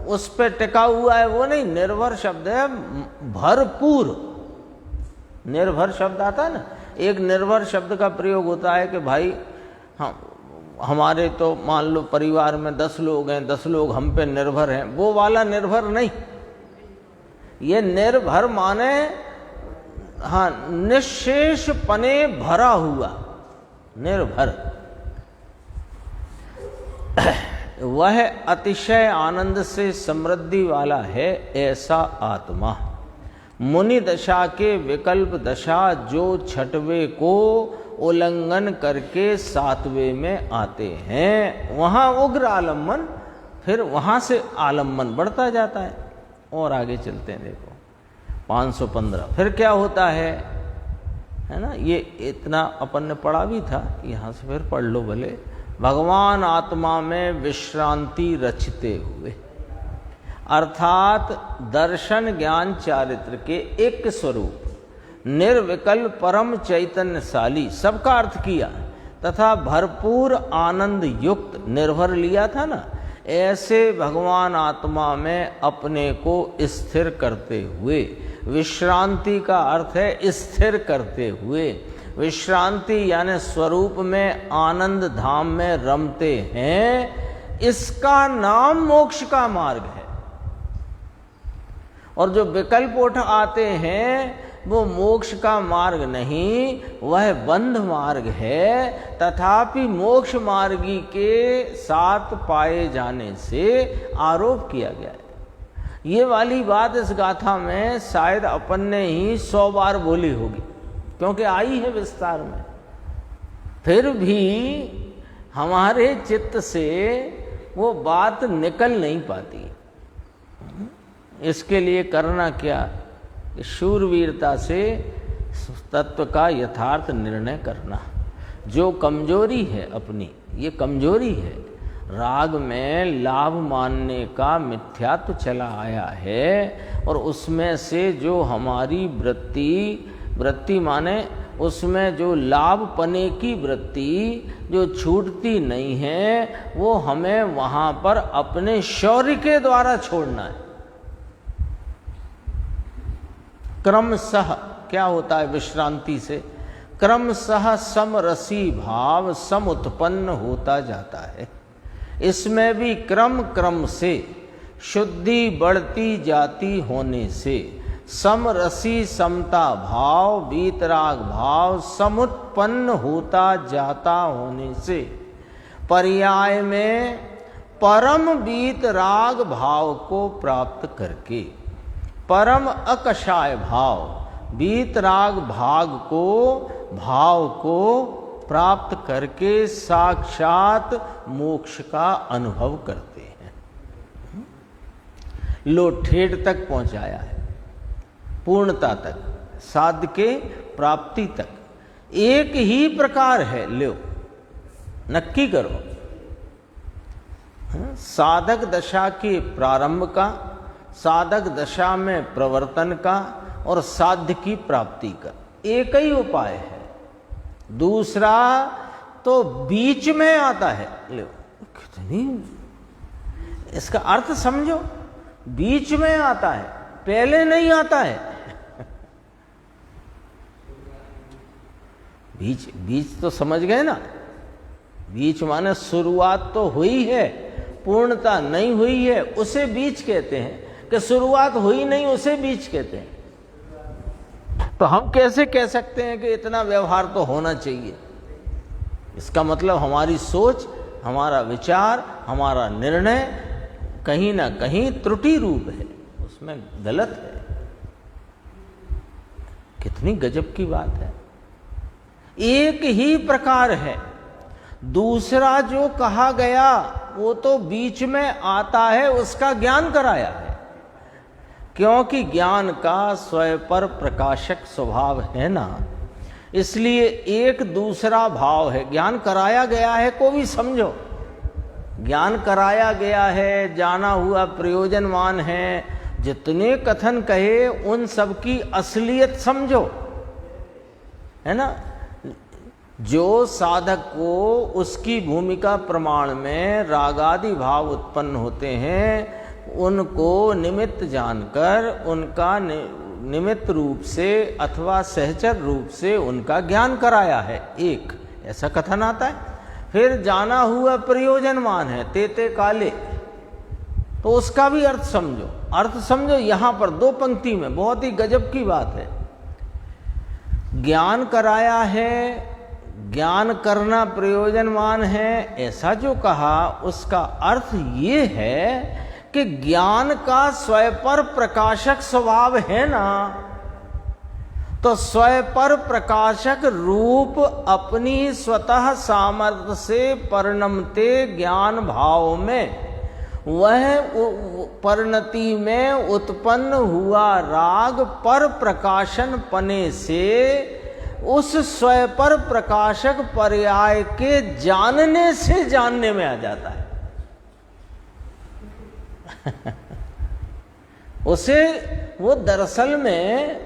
उस पे टिका हुआ है वो नहीं, निर्भर शब्द है भरपूर। निर्भर शब्द आता है ना, एक निर्भर शब्द का प्रयोग होता है कि भाई हमारे तो मान लो परिवार में 10 लोग हैं, 10 लोग हम पे निर्भर हैं, वो वाला निर्भर नहीं। ये निर्भर माने हाँ निशेष पने भरा हुआ निर्भर, वह अतिशय आनंद से समृद्धि वाला है ऐसा आत्मा। मुनि दशा के विकल्प दशा जो छठवें को उल्लंघन करके 7वें में आते हैं, वहाँ उग्र आलम्बन, फिर वहाँ से आलम्बन बढ़ता जाता है। और आगे चलते हैं, देखो 515 फिर क्या होता है ना, ये इतना अपन ने पढ़ा भी था, यहाँ से फिर पढ़ लो भले। भगवान आत्मा में विश्रांति रचते हुए, अर्थात दर्शन ज्ञान चारित्र के एक स्वरूप निर्विकल्प परम चैतन्यशाली, सबका अर्थ किया, तथा भरपूर आनंद युक्त निर्भर लिया था ना, ऐसे भगवान आत्मा में अपने को स्थिर करते हुए, विश्रांति का अर्थ है स्थिर करते हुए, विश्रांति यानी स्वरूप में आनंद धाम में रमते हैं, इसका नाम मोक्ष का मार्ग है। और जो विकल्प उठ आते हैं वो मोक्ष का मार्ग नहीं, वह बंध मार्ग है। तथापि मोक्ष मार्गी के साथ पाए जाने से आरोप किया गया है। ये वाली बात इस गाथा में शायद अपन ने ही 100 बार बोली होगी, क्योंकि आई है विस्तार में। फिर भी हमारे चित्त से वो बात निकल नहीं पाती। इसके लिए करना क्या, शूरवीरता से तत्व का यथार्थ निर्णय करना। जो कमजोरी है अपनी, ये कमजोरी है, राग में लाभ मानने का मिथ्यात्व चला आया है, और उसमें से जो हमारी वृत्ति माने उसमें जो लाभ पने की वृत्ति जो छूटती नहीं है, वो हमें वहाँ पर अपने शौर्य के द्वारा छोड़ना है। क्रमशः क्या होता है विश्रांति से, क्रमशः समरसी भाव सम उत्पन्न होता जाता है। इसमें भी क्रम से शुद्धि बढ़ती जाती होने से समरसी समता भाव, वीतराग भाव समुत्पन्न होता जाता होने से पर्याय में परम वीतराग भाव को प्राप्त करके परम अकषाय भाव, वीतराग भाव को प्राप्त करके साक्षात मोक्ष का अनुभव करते हैं। लो ठेठ तक पहुंचाया है, पूर्णता तक, साध्य के प्राप्ति तक। एक ही प्रकार है, लो नक्की करो, साधक दशा के प्रारंभ का, साधक दशा में प्रवर्तन का और साध्य की प्राप्ति का एक ही उपाय है। दूसरा तो बीच में आता है। लो कितनी, इसका अर्थ समझो, बीच में आता है, पहले नहीं आता है। बीच तो समझ गए ना, बीच माने शुरुआत तो हुई है, पूर्णता नहीं हुई है, उसे बीच कहते हैं। कि शुरुआत हुई नहीं, उसे बीच कहते हैं। तो हम कैसे कह सकते हैं कि इतना व्यवहार तो होना चाहिए? इसका मतलब हमारी सोच, हमारा विचार, हमारा निर्णय कहीं ना कहीं त्रुटि रूप है, उसमें गलत है। कितनी गजब की बात है। एक ही प्रकार है, दूसरा जो कहा गया वो तो बीच में आता है, उसका ज्ञान कराया है। क्योंकि ज्ञान का स्वयं पर प्रकाशक स्वभाव है ना, इसलिए एक दूसरा भाव है। ज्ञान कराया गया है को भी समझो, ज्ञान कराया गया है, जाना हुआ प्रयोजनवान है, जितने कथन कहे उन सब की असलियत समझो, है ना। जो साधक को उसकी भूमिका प्रमाण में रागादि भाव उत्पन्न होते हैं, उनको निमित्त जानकर उनका निमित्त रूप से अथवा सहचर रूप से उनका ज्ञान कराया है, एक ऐसा कथन आता है। फिर जाना हुआ प्रयोजनवान है, तेते काले, तो उसका भी अर्थ समझो। अर्थ समझो, यहां पर दो पंक्ति में बहुत ही गजब की बात है। ज्ञान कराया है, ज्ञान करना प्रयोजनवान है, ऐसा जो कहा उसका अर्थ ये है कि ज्ञान का स्वयं पर प्रकाशक स्वभाव है ना, तो स्वयं पर प्रकाशक रूप अपनी स्वतः सामर्थ्य से परिणमते ज्ञान भाव में, वह परिणति में उत्पन्न हुआ राग पर प्रकाशन पने से उस स्वयं पर प्रकाशक पर्याय के जानने से जानने में आ जाता है। उसे वो दरअसल में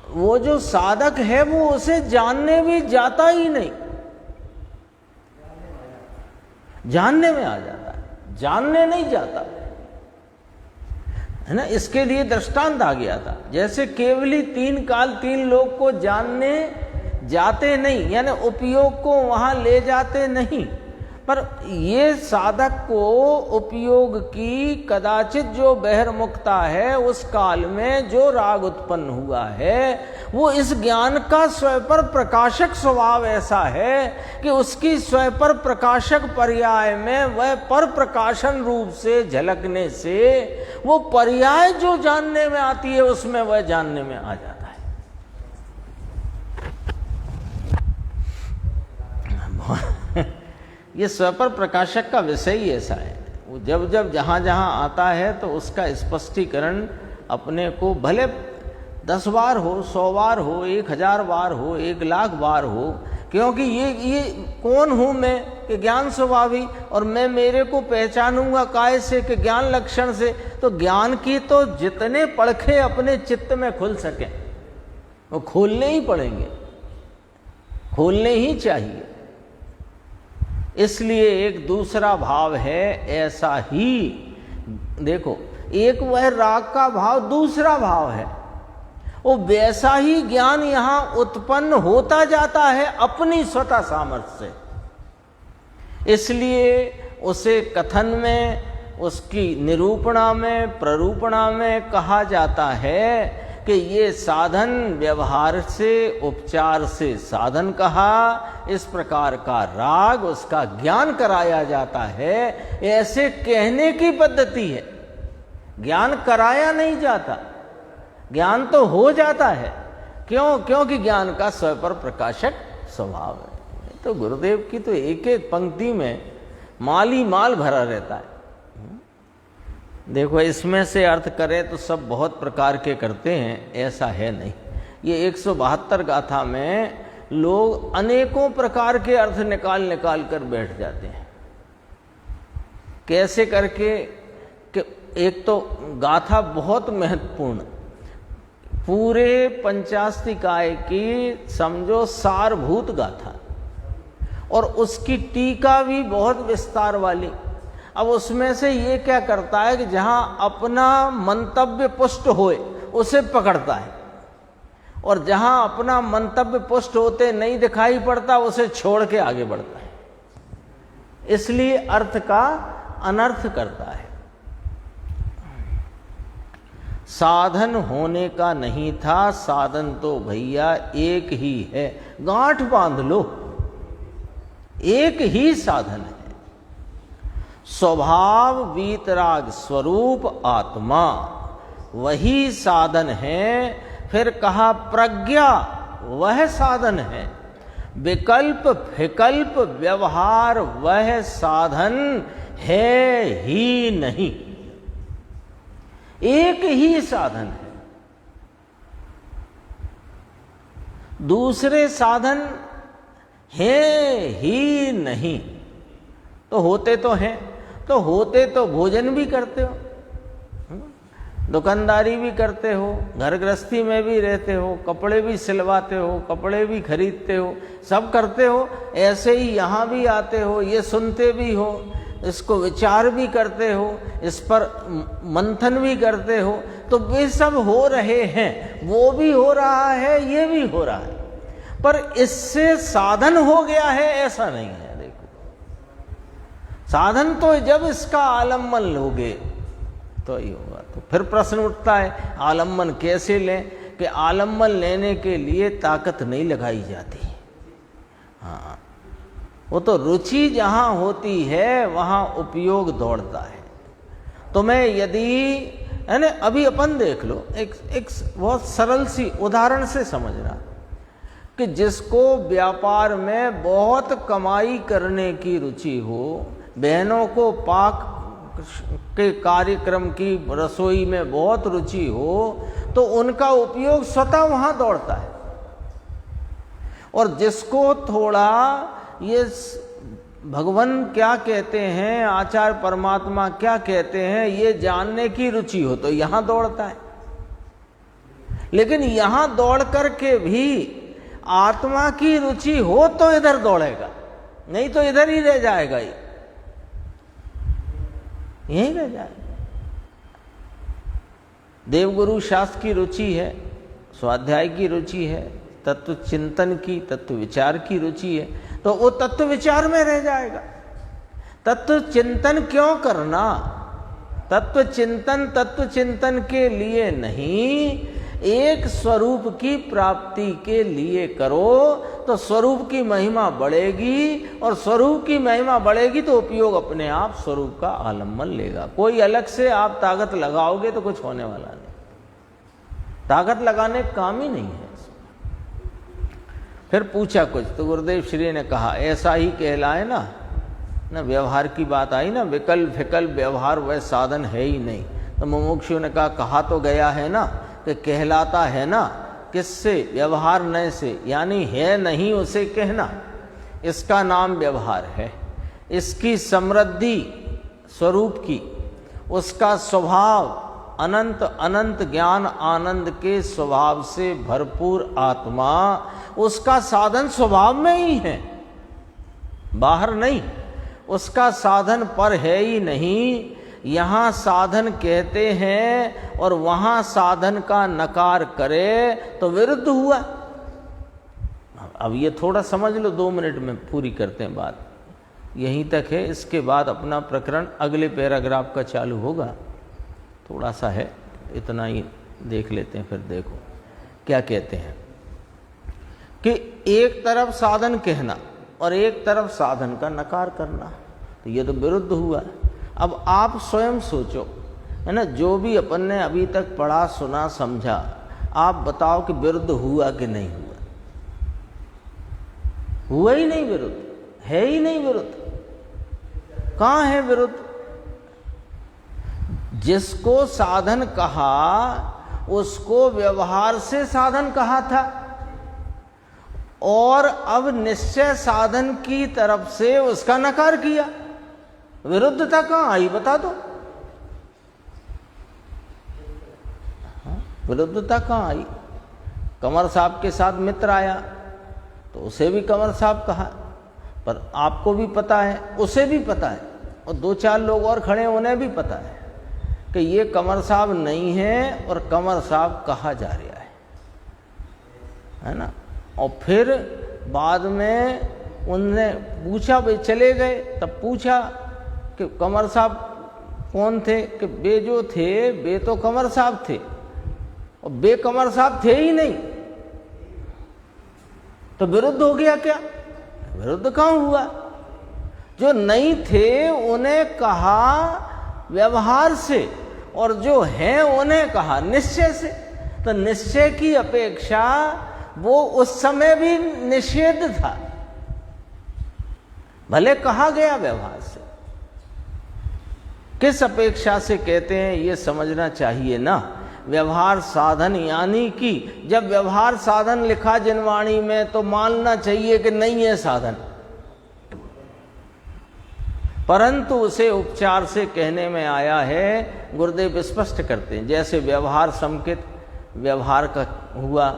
वो जो साधक है वो उसे जानने भी जाता ही नहीं, जानने में आ जाता है, जानने नहीं जाता है ना। इसके लिए दृष्टांत आ गया था, जैसे केवली तीन काल तीन लोग को जानने जाते नहीं, यानी उपयोग को वहां ले जाते नहीं, पर ये साधक को उपयोग की कदाचित जो बहिर्मुखता है, उस काल में जो राग उत्पन्न हुआ है, वो इस ज्ञान का स्वयं पर प्रकाशक स्वभाव ऐसा है कि उसकी स्वयं पर प्रकाशक पर्याय में वह पर प्रकाशन रूप से झलकने से वो पर्याय जो जानने में आती है उसमें वह जानने में आ जाता है। ये स्वयं पर प्रकाशक का विषय ही ऐसा है। वो जब जब जहाँ जहाँ आता है तो उसका स्पष्टीकरण अपने को भले 10 बार हो, 100 बार हो, 1000 बार हो, 1,00,000 बार हो, क्योंकि ये कौन हूँ मैं कि ज्ञान स्वभावी, और मैं मेरे को पहचानूंगा काय से कि ज्ञान लक्षण से। तो ज्ञान की तो जितने पड़खे अपने चित्त में खुल सके वो खोलने ही पड़ेंगे, खोलने ही चाहिए। इसलिए एक दूसरा भाव है ऐसा ही। देखो, एक वह राग का भाव, दूसरा भाव है वो वैसा ही ज्ञान यहां उत्पन्न होता जाता है अपनी स्वतः सामर्थ्य से। इसलिए उसे कथन में, उसकी निरूपणा में, प्ररूपणा में कहा जाता है कि ये साधन व्यवहार से, उपचार से साधन कहा, इस प्रकार का राग उसका ज्ञान कराया जाता है, ऐसे कहने की पद्धति है। ज्ञान कराया नहीं जाता, ज्ञान तो हो जाता है। क्यों? क्योंकि ज्ञान का स्व पर प्रकाशक स्वभाव है। तो गुरुदेव की तो एक एक पंक्ति में माल ही माल भरा रहता है। देखो, इसमें से अर्थ करें तो सब बहुत प्रकार के करते हैं, ऐसा है नहीं। ये 172 गाथा में लोग अनेकों प्रकार के अर्थ निकाल निकाल कर बैठ जाते हैं। कैसे करके कि एक तो गाथा बहुत महत्वपूर्ण, पूरे पंचास्तिकाय की समझो सारभूत गाथा, और उसकी टीका भी बहुत विस्तार वाली। अब उसमें से ये क्या करता है कि जहां अपना मंतव्य पुष्ट होए उसे पकड़ता है, और जहां अपना मंतव्य पुष्ट होते नहीं दिखाई पड़ता उसे छोड़ के आगे बढ़ता है। इसलिए अर्थ का अनर्थ करता है। साधन होने का नहीं था, साधन तो भैया एक ही है। गांठ बांध लो, एक ही साधन है। स्वभाव वीतराग स्वरूप आत्मा, वही साधन है। फिर कहा प्रज्ञा वह साधन है। विकल्प विकल्प व्यवहार वह साधन है ही नहीं। एक ही साधन है, दूसरे साधन है ही नहीं। तो होते तो हैं, तो होते तो भोजन भी करते हो, दुकानदारी भी करते हो, घर गृहस्थी में भी रहते हो, कपड़े भी सिलवाते हो, कपड़े भी खरीदते हो, सब करते हो। ऐसे ही यहाँ भी आते हो, ये सुनते भी हो, इसको विचार भी करते हो, इस पर मंथन भी करते हो। तो वे सब हो रहे हैं, वो भी हो रहा है, ये भी हो रहा है, पर इससे साधन हो गया है ऐसा नहीं है। देखो, साधन तो जब इसका आलम्बन लोगे तो ही होगा। तो फिर प्रश्न उठता है आलम्बन कैसे लें? कि आलम्बन लेने के लिए ताकत नहीं लगाई जाती। हाँ, वो तो रुचि जहाँ होती है वहाँ उपयोग दौड़ता है। तो मैं यदि है ना, अभी अपन देख लो, एक बहुत सरल सी उदाहरण से समझना कि जिसको व्यापार में बहुत कमाई करने की रुचि हो, बहनों को पाक के कार्यक्रम की रसोई में बहुत रुचि हो, तो उनका उपयोग स्वतः वहां दौड़ता है। और जिसको थोड़ा ये भगवान क्या कहते हैं, आचार्य परमात्मा क्या कहते हैं, ये जानने की रुचि हो, तो यहां दौड़ता है। लेकिन यहां दौड़ करके भी आत्मा की रुचि हो तो इधर दौड़ेगा, नहीं तो इधर ही रह जाएगा, यहीं रह जाएगा। देवगुरु शास्त्र की रुचि है, स्वाध्याय की रुचि है, तत्व चिंतन की, तत्व विचार की रुचि है, तो वो तत्व विचार में रह जाएगा। तत्व चिंतन क्यों करना? तत्व चिंतन के लिए नहीं, एक स्वरूप की प्राप्ति के लिए करो, तो स्वरूप की महिमा बढ़ेगी, और स्वरूप की महिमा बढ़ेगी तो उपयोग अपने आप स्वरूप का आलम्बन लेगा। कोई अलग से आप ताकत लगाओगे तो कुछ होने वाला नहीं, ताकत लगाने का काम ही नहीं है। फिर पूछा कुछ, तो गुरुदेव श्री ने कहा ऐसा ही कहलाए ना, व्यवहार की बात आई ना, विकल्प विकल्प व्यवहार वह साधन है ही नहीं। तो मुमुक्षु ने कहा तो गया है ना कि कहलाता है ना, किससे? व्यवहार नय से, यानी है नहीं उसे कहना, इसका नाम व्यवहार है। इसकी समृद्धि स्वरूप की, उसका स्वभाव अनंत अनंत ज्ञान आनंद के स्वभाव से भरपूर आत्मा, उसका साधन स्वभाव में ही है, बाहर नहीं। उसका साधन पर है ही नहीं। यहाँ साधन कहते हैं और वहाँ साधन का नकार करे तो विरुद्ध हुआ। अब ये थोड़ा समझ लो, 2 मिनट में पूरी करते हैं बात, यहीं तक है। इसके बाद अपना प्रकरण अगले पैराग्राफ का चालू होगा, थोड़ा सा है, इतना ही देख लेते हैं। फिर देखो क्या कहते हैं कि एक तरफ साधन कहना और एक तरफ साधन का नकार करना, तो ये तो विरुद्ध हुआ। अब आप स्वयं सोचो, है ना, जो भी अपन ने अभी तक पढ़ा सुना समझा, आप बताओ कि विरुद्ध हुआ कि नहीं हुआ? हुआ ही नहीं विरुद्ध, है ही नहीं विरुद्ध। कहाँ है विरुद्ध? जिसको साधन कहा उसको व्यवहार से साधन कहा था, और अब निश्चय साधन की तरफ से उसका नकार किया। विरुद्धता कहाँ आई बता दो? विरुद्धता कहाँ आई? कंवर साहब के साथ मित्र आया तो उसे भी कंवर साहब कहा, पर आपको भी पता है, उसे भी पता है, और दो चार लोग और खड़े उन्हें भी पता है कि ये कंवर साहब नहीं है और कंवर साहब कहा जा रहा है ना। और फिर बाद में उनने पूछा, वे चले गए, तब पूछा कि कंवर साहब कौन थे? कि वे जो थे वे तो कंवर साहब थे, और वे कंवर साहब थे ही नहीं। तो विरुद्ध हो गया क्या? विरुद्ध कहाँ हुआ? जो नहीं थे उन्हें कहा व्यवहार से, और जो हैं उन्हें कहा निश्चय से। तो निश्चय की अपेक्षा वो उस समय भी निषेध था, भले कहा गया व्यवहार से। किस अपेक्षा से कहते हैं ये समझना चाहिए ना। व्यवहार साधन यानी कि जब व्यवहार साधन लिखा जिनवाणी में तो मानना चाहिए कि नहीं है साधन, परंतु उसे उपचार से कहने में आया है। गुरुदेव स्पष्ट करते हैं, जैसे व्यवहार संकेत व्यवहार का हुआ,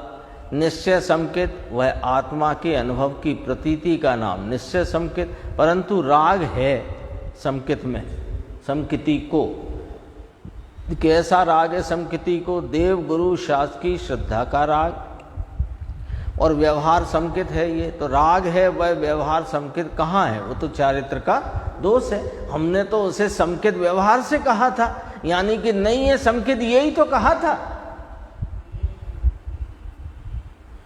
निश्चय संकेत वह आत्मा के अनुभव की प्रतीति का नाम निश्चय संकेत, परंतु राग है संकेत में, संकिति को। कैसा राग है संकिति को? देव गुरु शास्त्र की श्रद्धा का राग, और व्यवहार संकेत है ये। तो राग है वह व्यवहार संकेत कहाँ है? वो तो चारित्र का दोष है। हमने तो उसे संकेत व्यवहार से कहा था, यानी कि नहीं है संकेत, यही तो कहा था।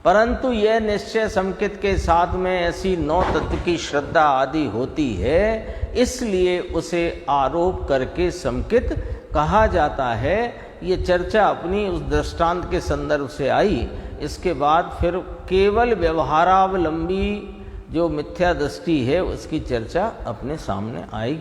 परंतु यह निश्चय संकेत के साथ में ऐसी 9 तत्व की श्रद्धा आदि होती है, इसलिए उसे आरोप करके संकेत कहा जाता है। ये चर्चा अपनी उस दृष्टांत के संदर्भ से आई। इसके बाद फिर केवल व्यवहारावलंबी जो मिथ्या दृष्टि है उसकी चर्चा अपने सामने आएगी।